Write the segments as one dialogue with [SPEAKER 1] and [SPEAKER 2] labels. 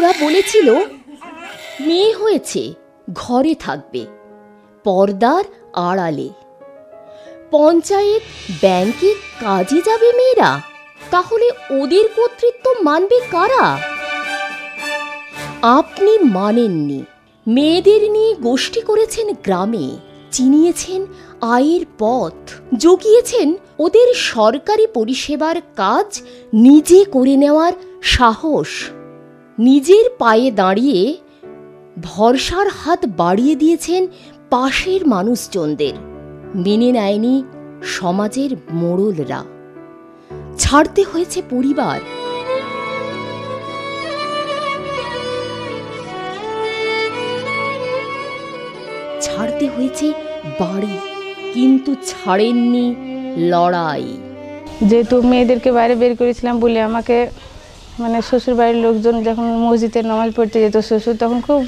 [SPEAKER 1] ওরা বলেছিল মেয়ে হয়েছে, ঘরে থাকবে, পর্দার আড়ালে। পঞ্চায়েত ব্যাংকে কাজে যাবে মেয়েরা, তাহলে ওদের কর্তৃত্ব মানবে কারা? আপনি মানেননি। মেয়েদের নিয়ে গোষ্ঠী করেছেন গ্রামে, চিনিয়েছেন আয়ের পথ, জুগিয়েছেন ওদের সরকারি পরিষেবার কাজ নিজে করে নেওয়ার সাহস। নিজের পায়ে দাঁড়িয়ে ভরসার হাত বাড়িয়ে দিয়েছেন পাশের মানুষজনদের। মেনে নেয়নি সমাজের মোড়লরা। ছাড়তে হয়েছে পরিবার, ছাড়তে হয়েছে বাড়ি, কিন্তু ছাড়েননি লড়াই।
[SPEAKER 2] যেহেতু মেয়েদেরকে বাইরে বের করেছিলাম বলে আমাকে শ্বশুর বাড়ির লোকজন যখন মসজিদে নামাজ পড়তে যেত শ্বশুর, তখন খুব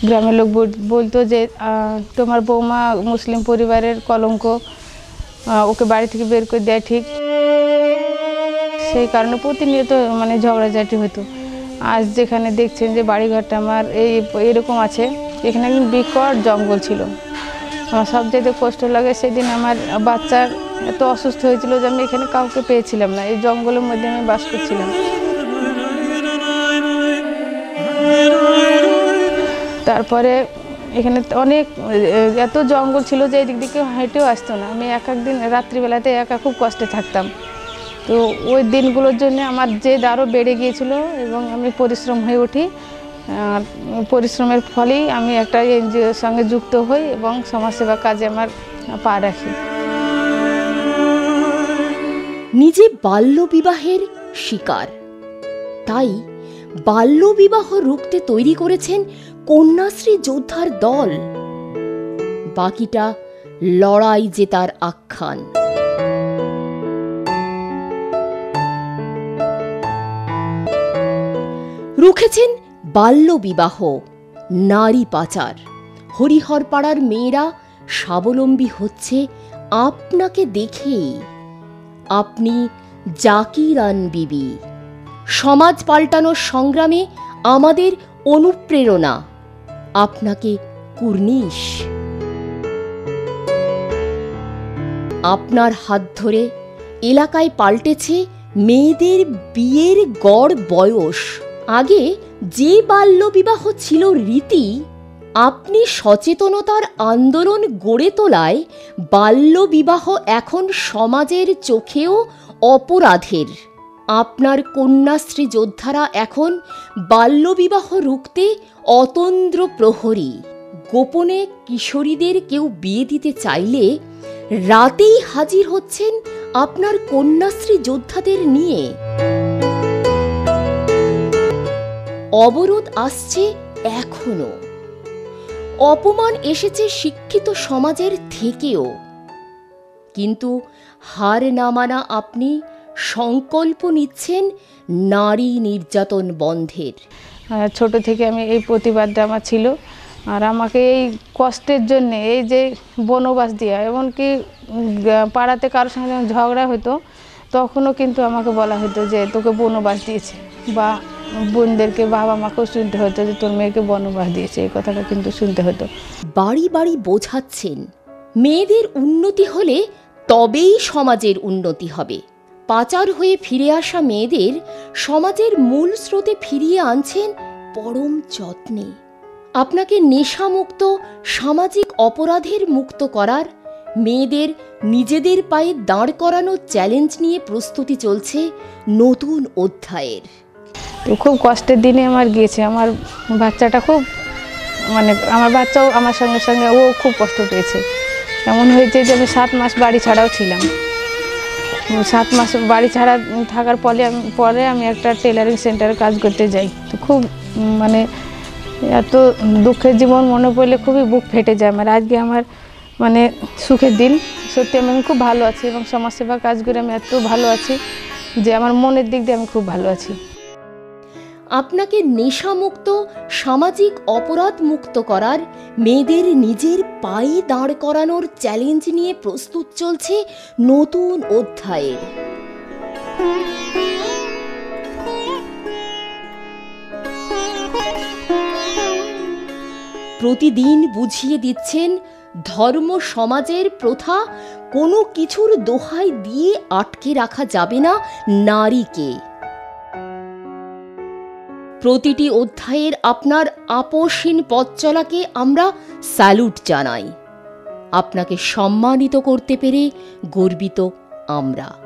[SPEAKER 2] গ্রামের লোক বলতো যে তোমার বৌমা মুসলিম পরিবারের কলঙ্ক, ওকে বাড়ি থেকে বের করে দেয় ঠিক। সেই কারণে প্রতিনিয়ত ঝগড়াঝাটি হতো। আজ যেখানে দেখছেন যে বাড়িঘরটা আমার এরকম আছে, এখানে একদিন বিকট জঙ্গল ছিল। আমার সবচেয়ে কষ্ট লাগে সেদিন আমার বাচ্চার এত অসুস্থ হয়েছিল যে আমি এখানে কাউকে পেয়েছিলাম না, এই জঙ্গলের মধ্যে আমি বাস করছিলাম। তারপরে এখানে অনেক এত জঙ্গল ছিল যে এই দিক দিকে হেঁটেও আসতো না। আমি একদিন রাত্রিবেলাতে একা খুব কষ্টে থাকতাম। তো ওই দিনগুলোর জন্য আমার জেদ আরও বেড়ে গিয়েছিল এবং আমি পরিশ্রম হয়ে উঠি। আর পরিশ্রমের ফলেই আমি একটা এনজিওর সঙ্গে যুক্ত হই এবং সমাজসেবা কাজে আমার পা রাখি।
[SPEAKER 1] নিজে বাল্যবিবাহের শিকার, তাই বাল্যবিবাহ রুখতে তৈরি করেছেন কন্যাশ্রী যোদ্ধার দল। বাকিটা লড়াই জেতার আখ্যান। রুখেছেন বাল্যবিবাহ, নারী পাচার। হরিহরপাড়ার মেয়েরা স্বাবলম্বী হচ্ছে আপনাকে দেখেই। আপনি জাকিরান বিবি। সমাজ পাল্টানোর সংগ্রামে আমাদের অনুপ্রেরণা। আপনাকে কুর্নিশ। আপনার হাত ধরে এলাকায় পাল্টেছে মেয়েদের বিয়ের গড় বয়স। আগে যে বাল্যবিবাহ ছিল রীতি, আপনি সচেতনতার আন্দোলন গড়ে তোলায় বাল্যবিবাহ এখন সমাজের চোখেও অপরাধের। আপনার কন্যাশ্রী যোদ্ধারা এখন বাল্যবিবাহ রুখতে অতন্দ্র প্রহরী। গোপনে কিশোরীদের কেউ বিয়ে দিতে চাইলে রাতেই হাজির হচ্ছেন আপনার কন্যাশ্রী যোদ্ধাদের নিয়ে। অবরোধ আসছে এখনো, অপমান এসেছে শিক্ষিত সমাজের থেকেও, কিন্তু হার না মানা আপনি সংকল্প নিচ্ছেন নারী নির্যাতন বন্ধের।
[SPEAKER 2] ছোট থেকে আমি এই প্রতিবাদটা আমার ছিল। আর আমাকে এই কষ্টের জন্য এই যে বনবাস দেওয়া, এমনকি পাড়াতে কারোর সঙ্গে যখন ঝগড়া হতো তখনও কিন্তু আমাকে বলা হতো যে তোকে বনবাস দিয়েছে, বা বোনদেরকে বাবা মাকেও শুনতে হতো যে তোর মেয়েকে বনবাস দিয়েছে, এই কথাটা কিন্তু শুনতে হতো।
[SPEAKER 1] বাড়ি বাড়ি বোঝাচ্ছেন মেয়েদের উন্নতি হলে তবেই সমাজের উন্নতি হবে। পাচার হয়ে ফিরে আসা মেয়েদের সমাজের মূল স্রোতে ফিরিয়ে আনছেন পরম যত্নে। আপনাকে নেশামুক্ত, সামাজিক অপরাধের মুক্ত করার, মেয়েদের নিজেদের পায়ে দাঁড় করানোর চ্যালেঞ্জ নিয়ে প্রস্তুতি চলছে নতুন অধ্যায়ের।
[SPEAKER 2] তো খুব কষ্টের দিনে আমার গিয়েছে। আমার বাচ্চাটা খুব আমার বাচ্চাও আমার সঙ্গে সঙ্গে ও খুব কষ্ট পেয়েছে। এমন হয়েছে যে আমি 7 মাস বাড়ি ছাড়াও ছিলাম। 7 মাস বাড়ি ছাড়া থাকার পরে আমি একটা টেলারিং সেন্টারে কাজ করতে যাই। তো খুব এত দুঃখের জীবন মনে পড়লে খুবই বুক ফেটে যায় আমার। আজকে আমার সুখের দিন। সত্যি আমি খুব ভালো আছি এবং সমাজসেবা কাজ করে আমি এত ভালো আছি যে আমার মনের দিক দিয়ে আমি খুব ভালো আছি।
[SPEAKER 1] আপনাকে নেশামুক্ত, সামাজিক অপরাধ মুক্ত করার, মেয়েদের নিজের পায়ে দাঁড় করানোর চ্যালেঞ্জ নিয়ে প্রস্তুত চলছে নতুন অধ্যায়ের। প্রতিদিন বুঝিয়ে দিচ্ছেন ধর্ম সমাজের প্রথা কোনো কিছুর দোহাই দিয়ে আটকে রাখা যাবে না নারীকে। প্রতিটি অধ্যায়ের আপনার আপোষহীন পথ চলাকে আমরা স্যালুট জানাই। আপনাকে সম্মানিত করতে পেরে গর্বিত আমরা।